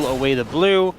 away the blue,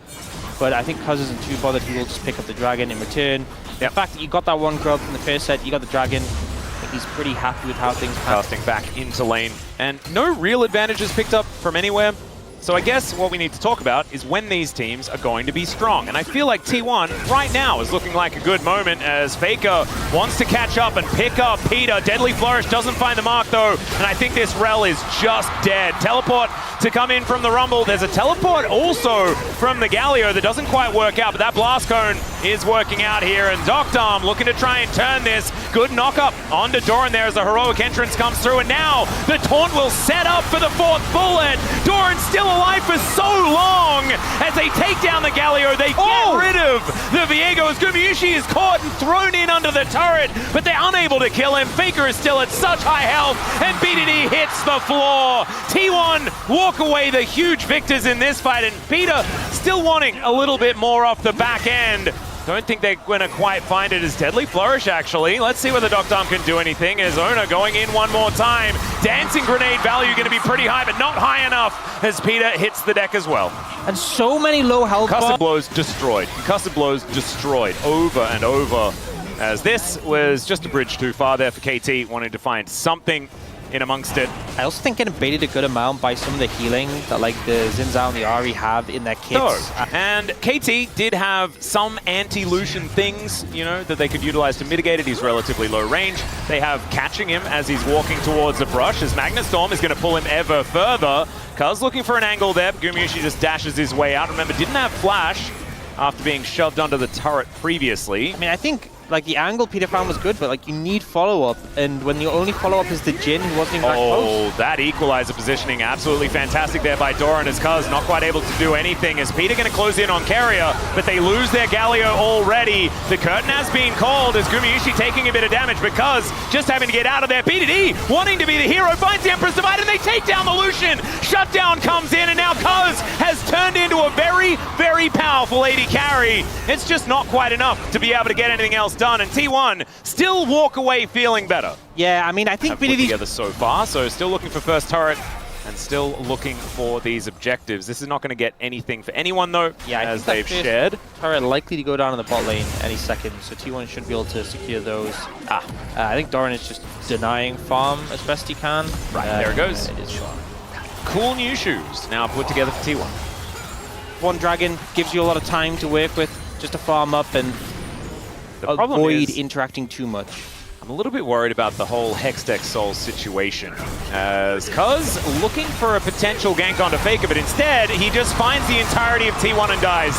but I think Cuz isn't too bothered. He will just pick up the dragon in return. The fact that you got that one grub in the first set, you got the dragon, I think he's pretty happy with how things pass. Casting back into lane, and no real advantages picked up from anywhere. So I guess what we need to talk about is when these teams are going to be strong. And I feel like T1 right now is looking like a good moment as Faker wants to catch up and pick up Peter. Deadly Flourish doesn't find the mark though, and I think this Rel is just dead. Teleport to come in from the Rumble. There's a teleport also from the Galio that doesn't quite work out, but that Blast Cone is working out here, and Doctarm looking to try and turn this. Good knock-up onto Doran there as a heroic entrance comes through, and now the taunt will set up for the fourth bullet. Doran still alive for so long as they take down the Galio. They get rid of the Viego as Skirmishes is caught and thrown in under the turret, but they're unable to kill him. Faker is still at such high health, and BDD hits the floor. T1 walk away the huge victors in this fight, and Peter still wanting a little bit more off the back end. Don't think they're going to quite find it as Deadly Flourish, actually. Let's see whether Doctarm can do anything as Ona going in one more time. Dancing Grenade value going to be pretty high, but not high enough as Peter hits the deck as well. And so many low health Concussive blows destroyed. Concussive blows destroyed over and over, as this was just a bridge too far there for KT, wanting to find something in amongst it. I also think getting baited a good amount by some of the healing that like the Xin Zhao and the Ahri have in their kits. And KT did have some anti-Lucian things, you know, that they could utilize to mitigate it. He's relatively low range. They have catching him as he's walking towards the brush, as Magnet Storm is going to pull him ever further. Cuz looking for an angle there, but Gumayusi just dashes his way out. Remember, didn't have flash after being shoved under the turret previously. I mean, I think like the angle Peter found was good, but like you need follow-up, and when your only follow-up is the Jhin, who wasn't even that close. That equalizer positioning absolutely fantastic there by Doran, as Cuz not quite able to do anything. As Peter going to close in on Carrier, but they lose their Galio already. The curtain has been called as Gumayusi taking a bit of damage, but Cuz just having to get out of there. BDD wanting to be the hero, finds the Empress Divide, and they take down the Lucian. Shutdown comes in, and now Cuz has turned into a very, very powerful AD carry. It's just not quite enough to be able to get anything else done, and T1 still walk away feeling better. Yeah, I mean, I think BDD together so far, so still looking for first turret and still looking for these objectives. This is not going to get anything for anyone though, as they've shared. Turret likely to go down in the bot lane any second, so T1 should be able to secure those. I think Doran is just denying farm as best he can. Right, there it goes. It is cool new shoes now put together for T1. One dragon gives you a lot of time to work with, just to farm up and avoid interacting too much. I'm a little bit worried about the whole Hextech Soul situation, as Cuz looking for a potential gank onto Faker, but instead he just finds the entirety of T1 and dies.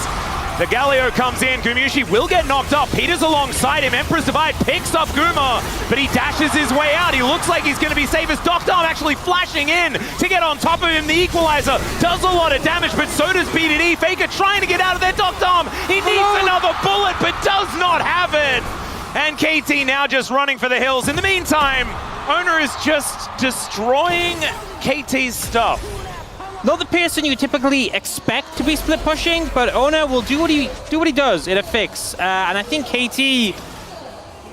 The Galio comes in, Gumayusi will get knocked up, Peter's alongside him, Empress Divide picks up Guma, but he dashes his way out. He looks like he's going to be safe as Doctarm actually flashing in to get on top of him. The equalizer does a lot of damage, but so does BDD. Faker trying to get out of there, Doctarm, he needs another bullet, but does not have it. And KT now just running for the hills. In the meantime, Ona is just destroying KT's stuff. Not the person you typically expect to be split pushing, but Ona will do what he does in a fix. And I think KT,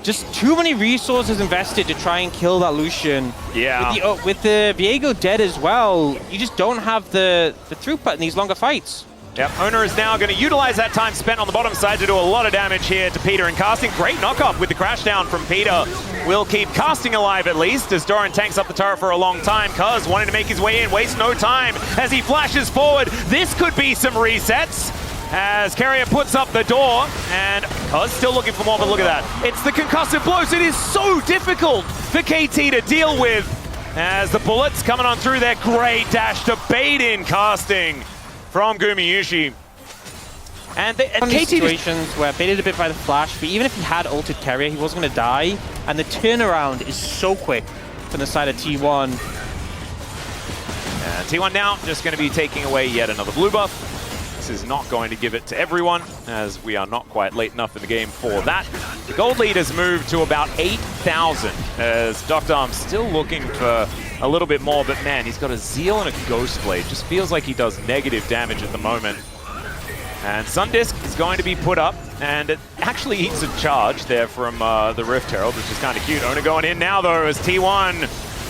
just too many resources invested to try and kill that Lucian. Yeah. With the Viego dead as well, you just don't have the throughput in these longer fights. Yep, Ona is now going to utilize that time spent on the bottom side to do a lot of damage here to Peter, and casting. Great knock-up with the crash down from Peter. Will keep casting alive at least as Doran tanks up the turret for a long time. Cuz wanting to make his way in, wastes no time as he flashes forward. This could be some resets as Carrier puts up the door, and Cuz still looking for more, but look at that. It's the concussive blows. It is so difficult for KT to deal with as the bullets coming on through there. Great dash to bait in casting from Gumayusi. And KT situations where baited a bit by the flash, but even if he had ulted Carrier, he wasn't going to die. And the turnaround is so quick from the side of T1. And T1 now just going to be taking away yet another blue buff. This is not going to give it to everyone, as we are not quite late enough in the game for that. The gold lead has moved to about 8,000, as Doctarm's still looking for a little bit more, but man, he's got a Zeal and a Ghost Blade. Just feels like he does negative damage at the moment. And Sundisk is going to be put up, and it actually eats a charge there from the Rift Herald, which is kind of cute. Ona going in now, though, as T1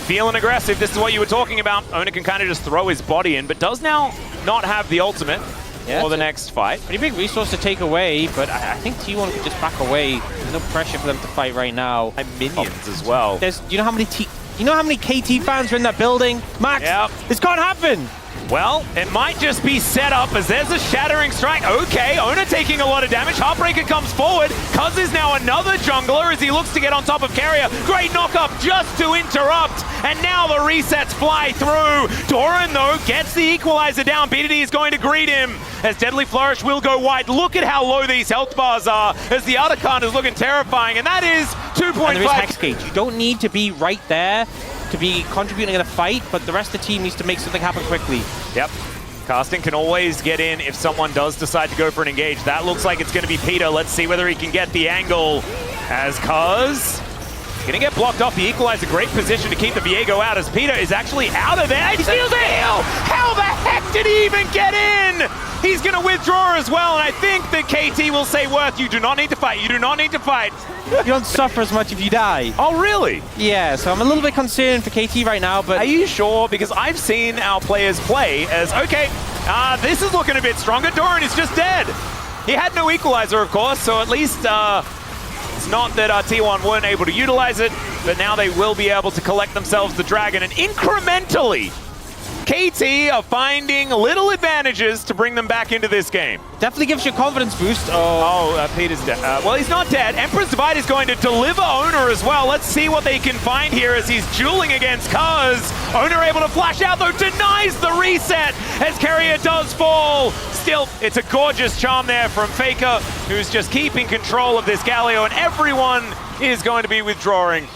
feeling aggressive. This is what you were talking about. Ona can kind of just throw his body in, but does now not have the ultimate. Yeah, for the next fight. Pretty big resource to take away, but I think T1 could just back away. There's no pressure for them to fight right now. And minions as well. Do you know how many KT fans are in that building? Max, this can't happen. Well, it might just be set up as there's a shattering strike. Okay, Ona taking a lot of damage. Heartbreaker comes forward. Cuz is now another jungler as he looks to get on top of Carrier. Great knock-up just to interrupt. And now the resets fly through. Doran, though, gets the equalizer down. BDD is going to greet him as Deadly Flourish will go wide. Look at how low these health bars are as the Otacon is looking terrifying. And that is 2.5. And there is Hex Gauge. You don't need to be right there to be contributing in a fight, but the rest of the team needs to make something happen quickly. Yep. Casting can always get in if someone does decide to go for an engage. That looks like it's going to be Peter. Let's see whether he can get the angle as Cuz gonna get blocked off the equalizer. Great position to keep the Viego out as Peter is actually out of there. He steals a heal! How the heck did he even get in? He's gonna withdraw as well, and I think that KT will say, Worth, you do not need to fight. You do not need to fight. You don't suffer as much if you die. Oh, really? Yeah, so I'm a little bit concerned for KT right now, but... Are you sure? Because I've seen our players play as, okay, this is looking a bit stronger. Doran is just dead. He had no equalizer, of course, so at least it's not that T1 weren't able to utilize it, but now they will be able to collect themselves the dragon, and incrementally, KT are finding little advantages to bring them back into this game. Definitely gives you a confidence boost. Peter's dead. Well, he's not dead. Emperor's Divide is going to deliver Owner as well. Let's see what they can find here as he's dueling against Cuz. Owner able to flash out, though, denies the reset as Carrier does fall. Still, it's a gorgeous charm there from Faker, who's just keeping control of this Galio, and everyone is going to be withdrawing.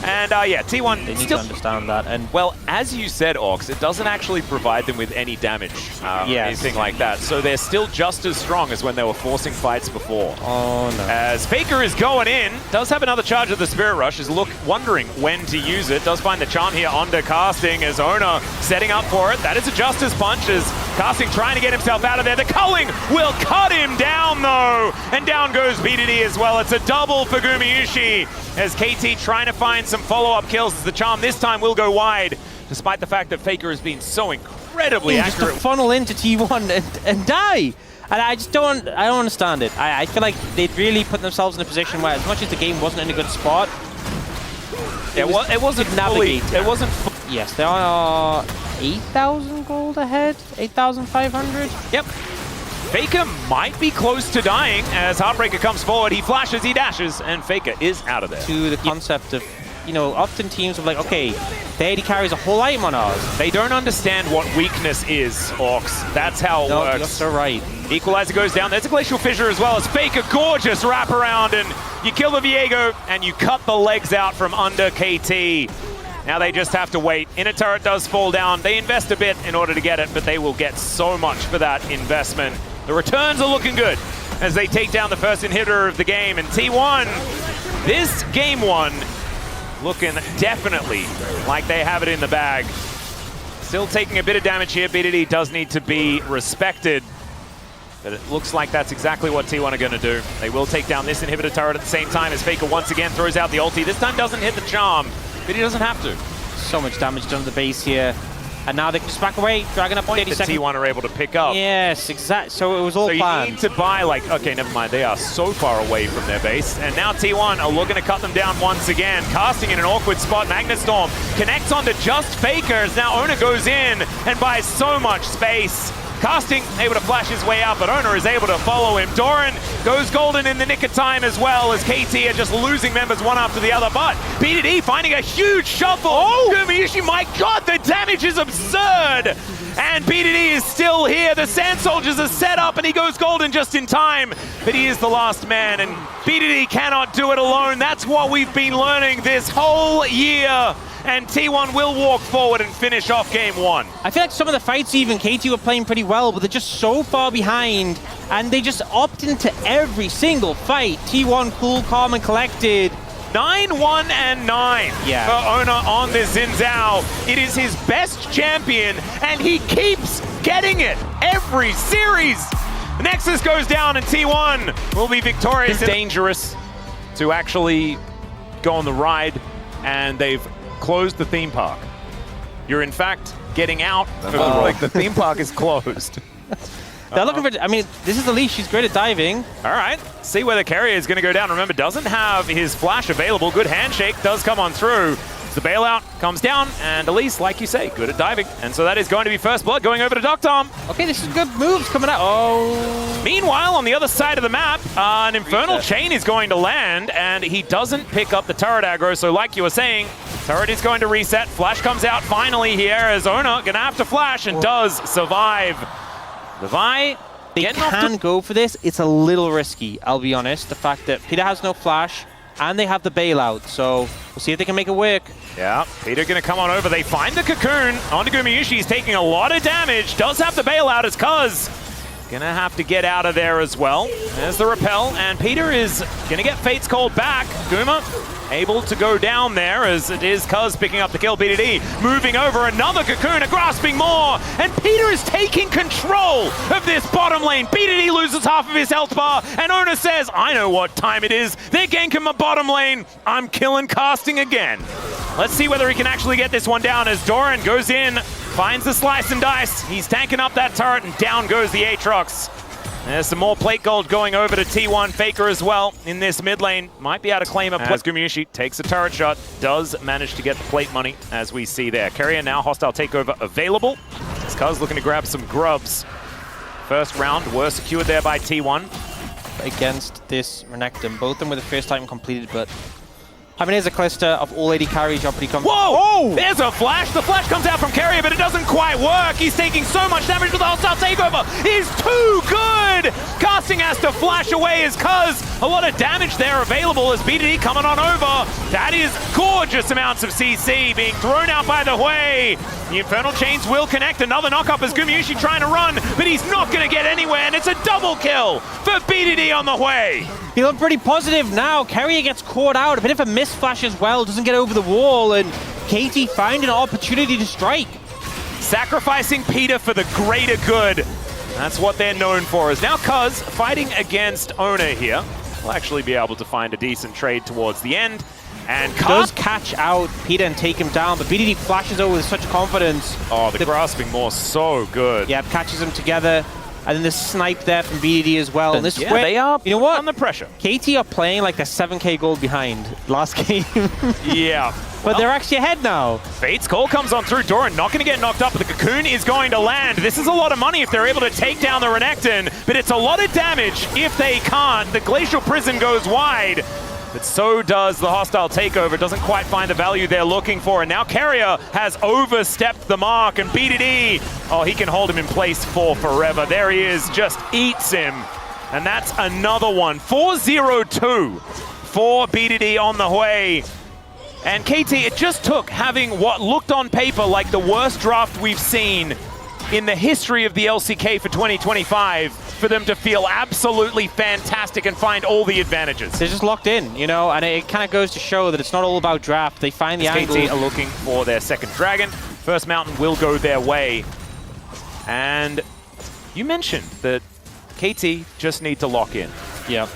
And yeah, T1 they need to understand that. And well, as you said, Ox, it doesn't actually provide them with any damage, anything like that. So they're still just as strong as when they were forcing fights before. Oh no! As Faker is going in, does have another charge of the Spirit Rush. Is wondering when to use it. Does find the charm here under Casting as Ona setting up for it. That is a Justice Punch as Casting trying to get himself out of there. The culling will cut him down though, and down goes BDD as well. It's a double for Gumayushi as KT trying to find some follow-up kills as the charm this time will go wide, despite the fact that Faker has been so incredibly accurate. Just to funnel into T1 and die. And I just don't understand it. I feel like they'd really put themselves in a position where, as much as the game wasn't in a good spot, it wasn't navigate. It wasn't. Yes, they are 8,000 gold ahead, 8,500. Yep. Faker might be close to dying as Heartbreaker comes forward. He flashes, he dashes, and Faker is out of there. To the concept of, you know, often teams are like, okay, they AD carries a whole item on ours. They don't understand what weakness is, Orcs. That's how it works. You're so right. Equalizer goes down. There's a Glacial Fissure as well as Faker. Gorgeous wraparound, and you kill the Viego, and you cut the legs out from under KT. Now they just have to wait. Inner turret does fall down. They invest a bit in order to get it, but they will get so much for that investment. The returns are looking good as they take down the first inhibitor of the game. And T1, this game one, looking definitely like they have it in the bag. Still taking a bit of damage here. BDD does need to be respected. But it looks like that's exactly what T1 are going to do. They will take down this inhibitor turret at the same time as Faker once again throws out the ulti. This time doesn't hit the charm, but he doesn't have to. So much damage done to the base here. And now they can just back away, dragging up 30 seconds. T1 are able to pick up. Yes, exactly. So it was all planned. So you need to buy, like, okay, never mind. They are so far away from their base. And now T1 are looking to cut them down once again. Casting in an awkward spot. Magnet Storm connects onto just Faker as now Ona goes in and buys so much space. Casting able to flash his way out, but Owner is able to follow him. Doran goes golden in the nick of time as well as KT are just losing members one after the other. But BDD finding a huge shuffle. Oh, Gumayushi, my God, the damage is absurd. And BDD is still here. The Sand Soldiers are set up and he goes golden just in time. But he is the last man and BDD cannot do it alone. That's what we've been learning this whole year. And T1 will walk forward and finish off game one. I feel like some of the fights even, KT were playing pretty well, but they're just so far behind, and they just opt into every single fight. T1 cool, calm, and collected. 9-1 and 9 for Ona on this Xin Zhao. It is his best champion, and he keeps getting it every series. Nexus goes down, and T1 will be victorious. It's dangerous to actually go on the ride, and they've closed the theme park. You're in fact getting out. Like the theme park is closed. They're looking for, I mean, this is the leash. She's great at diving. All right, see where the carrier is going to go down. Remember, doesn't have his flash available. Good handshake does come on through. The bailout comes down, and Elise, like you say, good at diving. And so that is going to be first blood going over to Doctom. Okay, this is good moves coming out. Oh. Meanwhile, on the other side of the map, an Infernal Chain is going to land, and he doesn't pick up the turret aggro. So like you were saying, turret is going to reset. Flash comes out finally here as Ona going to have to flash and does survive. The Vi, they can go for this. It's a little risky, I'll be honest. The fact that Peter has no flash, and they have the bailout, so we'll see if they can make it work. Yeah, Peter gonna come on over. They find the cocoon. Onigumi is taking a lot of damage. Does have the bailout as Cuz. Gonna have to get out of there as well. There's the repel, and Peter is gonna get Fate's Called back. Guma able to go down there as it is Cuz picking up the kill. BDD moving over, another cocoon, grasping more, and Peter is taking control of this bottom lane. BDD loses half of his health bar, and Ona says, I know what time it is. They're ganking my bottom lane. I'm killing casting again. Let's see whether he can actually get this one down as Doran goes in, finds the slice and dice. He's tanking up that turret, and down goes the Aatrox. There's some more plate gold going over to T1. Faker as well in this mid lane. Might be able to claim a plate. Gumiushi takes a turret shot, does manage to get the plate money as we see there. Carrier now hostile takeover available. Cuz looking to grab some grubs. First round were secured there by T1. Against this Renekton, both of them were the first time completed, but I mean, here's a cluster of all AD carry job, but he comes. Whoa! Oh! There's a flash. The flash comes out from Carrier, but it doesn't quite work. He's taking so much damage, but the hostile takeover is too good. Casting has to flash away as Cuz. A lot of damage there available as BDD coming on over. That is gorgeous amounts of CC being thrown out by the way. The Infernal Chains will connect. Another knock-up as Gumiushi trying to run, but he's not going to get anywhere, and it's a double kill for BDD on the way. He looked pretty positive now. Carrier gets caught out. A bit of a miss flash as well. Doesn't get over the wall. And Katie finding an opportunity to strike. Sacrificing Peter for the greater good. That's what they're known for. Is now Cuz fighting against Ona here. We'll actually be able to find a decent trade towards the end. And does catch out Peter and take him down. But BDD flashes over with such confidence. Oh, the grasping more so good. Yeah, catches them together. And then the snipe there from BDD as well. And this yeah, they are, you know what? Under pressure. KT are playing like they're 7k gold behind last game. Yeah. But they're actually ahead now. Fate's Call comes on through. Doran not going to get knocked up, but the Cocoon is going to land. This is a lot of money if they're able to take down the Renekton, but it's a lot of damage if they can't. The Glacial Prison goes wide. But so does the hostile takeover. Doesn't quite find the value they're looking for. And now Carrier has overstepped the mark. And BDD, oh, he can hold him in place for forever. There he is, just eats him. And that's another one. 4-0-2 for BDD on the way. And KT, it just took having what looked on paper like the worst draft we've seen in the history of the LCK for 2025 for them to feel absolutely fantastic and find all the advantages. They're just locked in, you know, and it kind of goes to show that it's not all about draft. They find the angle. KT are looking for their second dragon. First mountain will go their way. And you mentioned that KT just need to lock in. Yeah.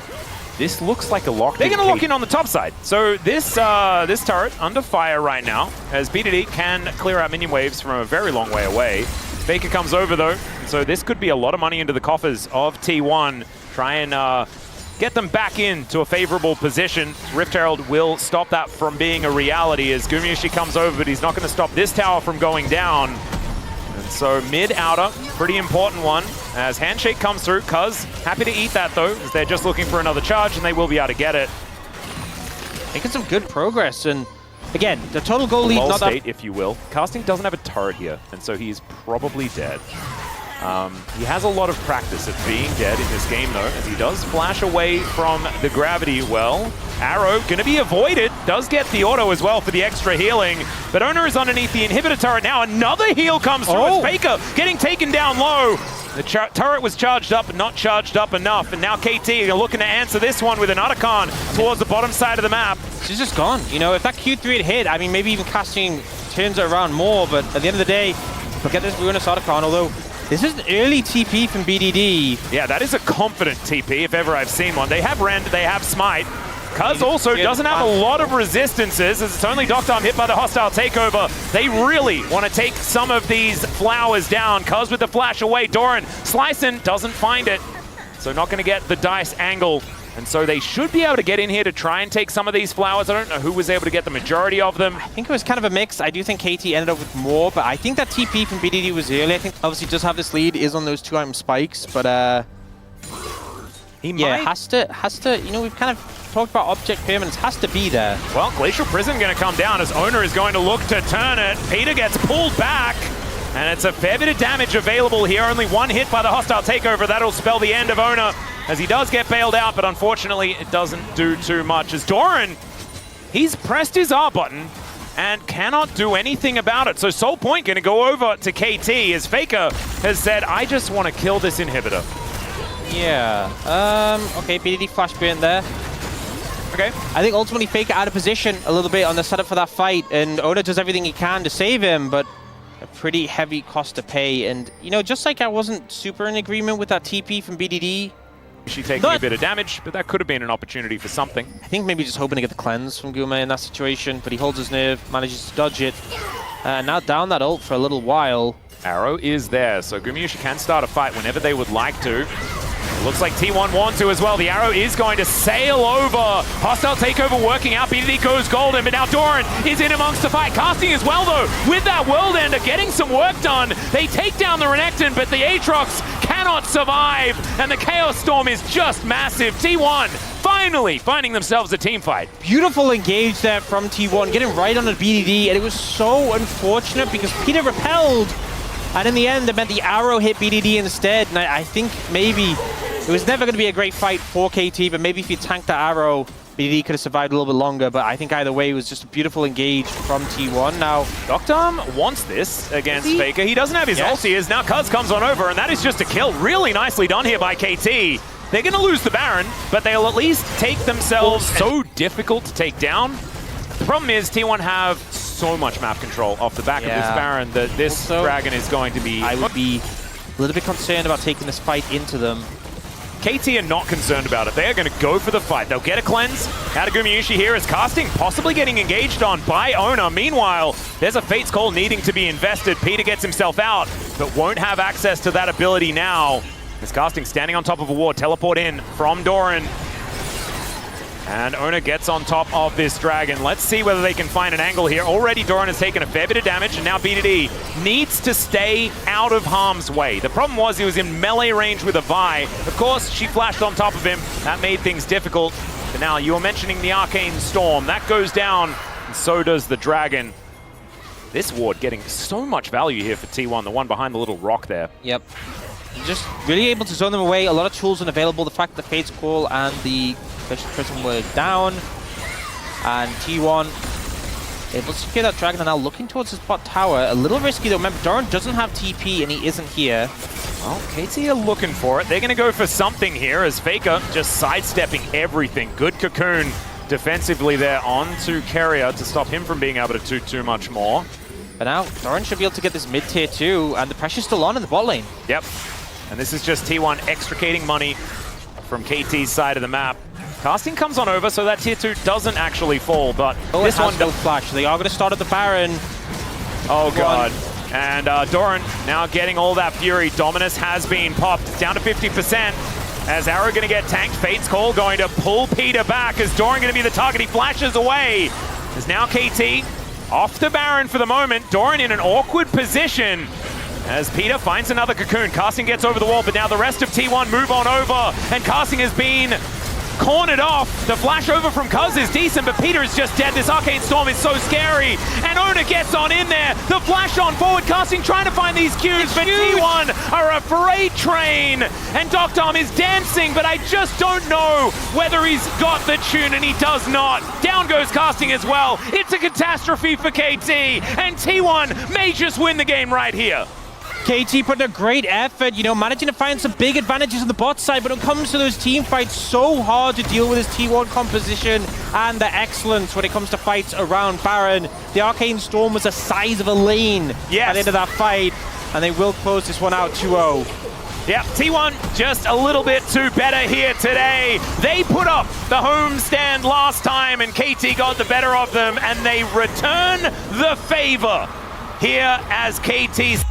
This looks like a lock. They're going to lock in on the top side. So this this turret under fire right now, as BDD can clear out minion waves from a very long way away. Faker comes over though, so this could be a lot of money into the coffers of T1. Try and get them back into a favorable position. Rift Herald will stop that from being a reality as Gumiushi comes over, but he's not going to stop this tower from going down. And so mid-outer, pretty important one, as Handshake comes through. Cuz happy to eat that though, as they're just looking for another charge and they will be able to get it. Making some good progress, and again, the total goal lead, not state, if you will. Casting doesn't have a turret here, and so he's probably dead. He has a lot of practice at being dead in this game, though, as he does flash away from the gravity well. Arrow going to be avoided. Does get the auto as well for the extra healing. But Ona is underneath the inhibitor turret now. Another heal comes through as Faker getting taken down low. The turret was charged up, but not charged up enough. And now KT are looking to answer this one with an Otacon towards the bottom side of the map. She's just gone. You know, if that Q3 had hit, I mean, maybe even casting turns it around more. But at the end of the day, look at this Ruinous Otacon, although this is an early TP from BDD. Yeah, that is a confident TP if ever I've seen one. They have Rend, they have Smite. Cuz also doesn't have a lot of resistances, as it's only Doctom hit by the hostile takeover. They really want to take some of these flowers down. Cuz with the flash away, Doran slicing, doesn't find it. So not going to get the dice angle. And so they should be able to get in here to try and take some of these flowers. I don't know who was able to get the majority of them. I think it was kind of a mix. I do think KT ended up with more, but I think that TP from BDD was early. I think obviously does have this lead, is on those 2-item spikes, but he yeah, has to, you know, we've kind of talked about object permanence, has to be there. Well, Glacial Prison going to come down as Owner is going to look to turn it. Peter gets pulled back, and it's a fair bit of damage available here. Only one hit by the hostile takeover. That'll spell the end of Owner, as he does get bailed out, but unfortunately it doesn't do too much. As Doran, he's pressed his R button and cannot do anything about it. So Soul Point going to go over to KT, as Faker has said, I just want to kill this inhibitor. Yeah, okay, BDD flash burn there. Okay. I think ultimately Faker out of position a little bit on the setup for that fight, and Oda does everything he can to save him, but a pretty heavy cost to pay. And, you know, just like I wasn't super in agreement with that TP from BDD, She taking a bit of damage, but that could have been an opportunity for something. I think maybe just hoping to get the cleanse from Guma in that situation, but he holds his nerve, manages to dodge it. Now down that ult for a little while. Arrow is there, so Gumayushi can start a fight whenever they would like to. Looks like T1 want to as well. The arrow is going to sail over. Hostile takeover working out. BDD goes golden, but now Doran is in amongst the fight. Casting as well, though, with that World Ender, getting some work done. They take down the Renekton, but the Aatrox cannot survive, and the Chaos Storm is just massive. T1 finally finding themselves a team fight. Beautiful engage there from T1, getting right on the BDD, and it was so unfortunate because Peter repelled, and in the end, it meant the arrow hit BDD instead. And I think maybe it was never going to be a great fight for KT, but maybe if you tanked the arrow, BDD could have survived a little bit longer. But I think either way, it was just a beautiful engage from T1. Now, Doctom wants this against Faker. He doesn't have his ulti, as now Cuz comes on over, and that is just a kill. Really nicely done here by KT. They're going to lose the Baron, but they'll at least take themselves so difficult to take down. The problem is T1 have so much map control off the back of this Baron that this dragon is going to be... I would be a little bit concerned about taking this fight into them. KT are not concerned about it. They are going to go for the fight. They'll get a cleanse. Out of Gumayushi here is Casting, possibly getting engaged on by Owner. Meanwhile, there's a Fate's Call needing to be invested. Peter gets himself out, but won't have access to that ability now. As Casting standing on top of a ward, teleport in from Doran. And Owner gets on top of this dragon. Let's see whether they can find an angle here. Already Doran has taken a fair bit of damage, and now BDD needs to stay out of harm's way. The problem was he was in melee range with a Vi. Of course, she flashed on top of him. That made things difficult. But now you were mentioning the Arcane Storm. That goes down, and so does the dragon. This ward getting so much value here for T1, the one behind the little rock there. Yep. Just really able to zone them away. A lot of tools unavailable. The fact that the Fate's Call and the Prism were down, and T1 able to secure that dragon, and now looking towards his bot tower. A little risky though. Remember, Doran doesn't have TP and he isn't here. Well, KT are looking for it. They're going to go for something here as Faker just sidestepping everything. Good cocoon defensively there onto Carrier to stop him from being able to do too much more. But now Doran should be able to get this mid-tier 2, and the pressure's still on in the bot lane. Yep. And this is just T1 extricating money from KT's side of the map. Casting comes on over, so that tier 2 doesn't actually fall, but this one will flash. They are going to start at the Baron. Oh god. And Doran now getting all that fury. Dominus has been popped. It's down to 50%. As Arrow going to get tanked. Fate's Call going to pull Peter back. As Doran going to be the target. He flashes away. There's now KT off the Baron for the moment. Doran in an awkward position as Peter finds another cocoon. Casting gets over the wall, but now the rest of T1 move on over, and Casting has been cornered off. The flash over from Cuz is decent, but Peter is just dead. This Arcane Storm is so scary, and Owner gets on in there. The flash on forward, Casting trying to find these Qs, but T1 are a freight train, and Doctom is dancing, but I just don't know whether he's got the tune, and he does not. Down goes Casting as well. It's a catastrophe for KT, and T1 may just win the game right here. KT put in a great effort, you know, managing to find some big advantages on the bot side, but when it comes to those team fights, so hard to deal with his T1 composition and the excellence when it comes to fights around Baron. The Arcane Storm was the size of a lane at the end of that fight, and they will close this one out 2-0. Yeah, T1 just a little bit too better here today. They put up the homestand last time and KT got the better of them, and they return the favor here as KT's